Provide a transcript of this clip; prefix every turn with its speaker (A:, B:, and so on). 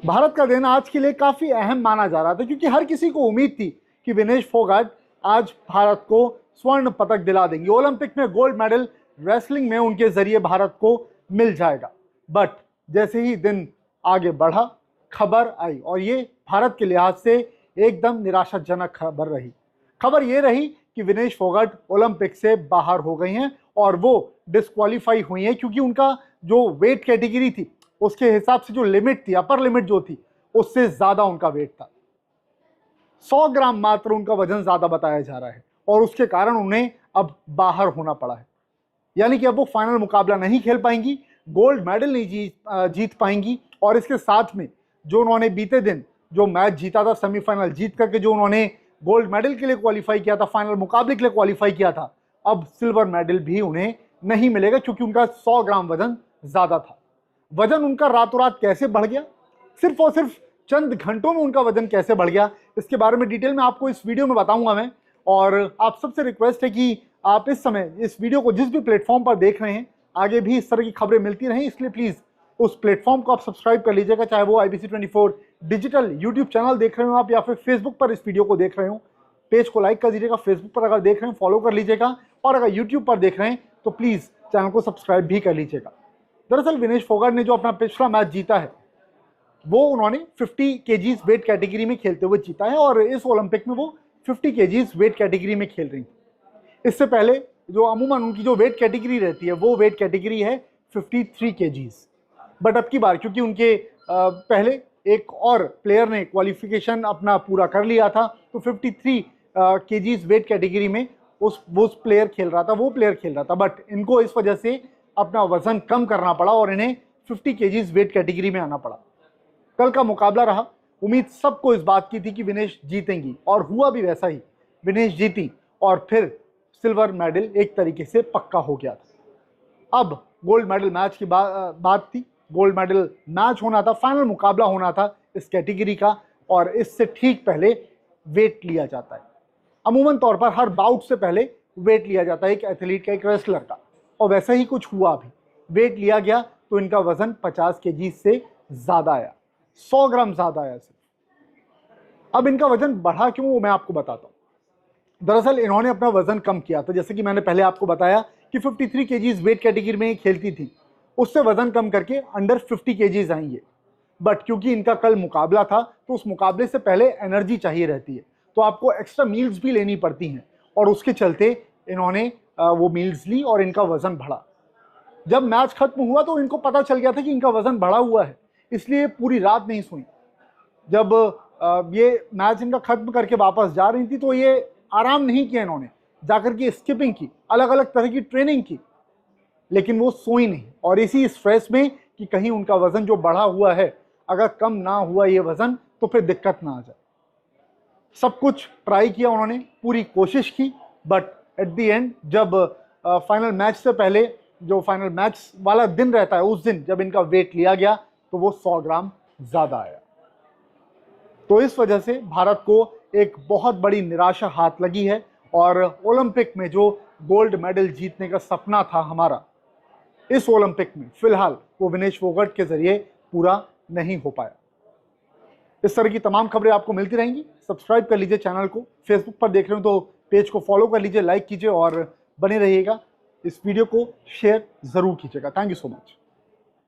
A: भारत का दिन आज के लिए काफी अहम माना जा रहा था क्योंकि हर किसी को उम्मीद थी कि विनेश फोगाट आज भारत को स्वर्ण पदक दिला देंगे। ओलंपिक में गोल्ड मेडल रेसलिंग में उनके जरिए भारत को मिल जाएगा। बट जैसे ही दिन आगे बढ़ा, खबर आई और ये भारत के लिहाज से एकदम निराशाजनक खबर रही। खबर ये रही कि विनेश फोगाट ओलंपिक से बाहर हो गई हैं और वो डिस्क्वालीफाई हुई हैं क्योंकि उनका जो वेट कैटेगरी थी उसके हिसाब से जो लिमिट थी, अपर लिमिट जो थी, उससे ज्यादा उनका वेट था। 100 ग्राम मात्र उनका वजन ज्यादा बताया जा रहा है और उसके कारण उन्हें अब बाहर होना पड़ा है। यानी कि अब वो फाइनल मुकाबला नहीं खेल पाएंगी, गोल्ड मेडल नहीं जीत पाएंगी और इसके साथ में जो उन्होंने बीते दिन जो मैच जीता था, सेमीफाइनल जीत करके जो उन्होंने गोल्ड मेडल के लिए क्वालिफाई किया था, फाइनल मुकाबले के लिए क्वालिफाई किया था, अब सिल्वर मेडल भी उन्हें नहीं मिलेगा क्योंकि उनका 100 ग्राम वजन ज्यादा था। वजन उनका रातों रात कैसे बढ़ गया, सिर्फ और सिर्फ चंद घंटों में उनका वजन कैसे बढ़ गया, इसके बारे में डिटेल में आपको इस वीडियो में बताऊंगा मैं। और आप सबसे रिक्वेस्ट है कि आप इस समय इस वीडियो को जिस भी प्लेटफॉर्म पर देख रहे हैं, आगे भी इस तरह की खबरें मिलती रहें, इसलिए प्लीज उस प्लेटफॉर्म को आप सब्सक्राइब कर लीजिएगा, चाहे वो IBC 24 डिजिटल यूट्यूब चैनल देख रहे हो आप या फिर फेसबुक पर इस वीडियो को देख रहे हो। पेज को लाइक कर दीजिएगा, फेसबुक पर अगर देख रहे हैं फॉलो कर लीजिएगा और अगर यूट्यूब पर देख रहे हैं तो प्लीज चैनल को सब्सक्राइब भी कर लीजिएगा। दरअसल विनेश फोगाट ने जो अपना पिछला मैच जीता है वो उन्होंने 50 केजीज वेट कैटेगरी में खेलते हुए जीता है और इस ओलंपिक में वो 50 केजीज वेट कैटेगरी में खेल रही थी। इससे पहले जो अमूमन उनकी जो वेट कैटेगरी रहती है वो वेट कैटेगरी है 53 केजीज। बट अब की बार क्योंकि उनके पहले एक और प्लेयर ने क्वालिफिकेशन अपना पूरा कर लिया था तो 53 केजीज वेट कैटेगरी में वो प्लेयर खेल रहा था, बट इनको इस वजह से अपना वजन कम करना पड़ा और इन्हें 50 केजीज वेट कैटेगरी में आना पड़ा। कल का मुकाबला रहा, उम्मीद सबको इस बात की थी कि विनेश जीतेंगी और हुआ भी वैसा ही। विनेश जीती और फिर सिल्वर मेडल एक तरीके से पक्का हो गया था। अब गोल्ड मेडल मैच की बात थी, गोल्ड मेडल मैच होना था, फाइनल मुकाबला होना था इस कैटेगरी का और इससे ठीक पहले वेट लिया जाता है। अमूमन तौर पर हर बाउट से पहले वेट लिया जाता है एक एथलीट का, एक रेसलर का, और वैसा ही कुछ हुआ। अभी वेट लिया गया तो इनका वजन 50 केजी से ज्यादा आया, 100 ग्राम ज्यादा आया सिर्फ। अब इनका वजन बढ़ा क्यों वो मैं आपको बताता हूं। दरअसल इन्होंने अपना वजन कम किया था, जैसे कि मैंने पहले आपको बताया कि 53 केजीज वेट कैटेगरी में खेलती थी, उससे वजन कम करके अंडर 50 केजीज आएंगे। बट क्योंकि इनका कल मुकाबला था तो उस मुकाबले से पहले एनर्जी चाहिए रहती है, तो आपको एक्स्ट्रा मील्स भी लेनी पड़ती हैं और उसके चलते इन्होंने वो मील्स ली और इनका वजन बढ़ा। जब मैच खत्म हुआ तो इनको पता चल गया था कि इनका वजन बढ़ा हुआ है, इसलिए पूरी रात नहीं सोई। जब ये मैच इनका खत्म करके वापस जा रही थी तो ये आराम नहीं किया, इन्होंने जाकर के स्किपिंग की, अलग अलग तरह की ट्रेनिंग की, लेकिन वो सोई नहीं। और इसी स्ट्रेस में कि कहीं उनका वजन जो बढ़ा हुआ है अगर कम ना हुआ ये वजन तो फिर दिक्कत ना आ जाए। सब कुछ ट्राई किया उन्होंने, पूरी कोशिश की, बट एट द एंड जब फाइनल मैच से पहले जो फाइनल मैच वाला दिन रहता है उस दिन जब इनका वेट लिया गया तो वो 100 ग्राम ज्यादा आया। तो इस वजह से भारत को एक बहुत बड़ी निराशा हाथ लगी है और ओलंपिक में जो गोल्ड मेडल जीतने का सपना था हमारा, इस ओलंपिक में फिलहाल वो विनेश फोगाट के जरिए पूरा नहीं हो पाया। इस तरह की तमाम खबरें आपको मिलती रहेंगी। सब्सक्राइब कर लीजिए चैनल को, फेसबुक पर देख रहे हो तो पेज को फॉलो कर लीजिए, लाइक कीजिए और बने रहिएगा। इस वीडियो को शेयर जरूर कीजिएगा। Thank you so much.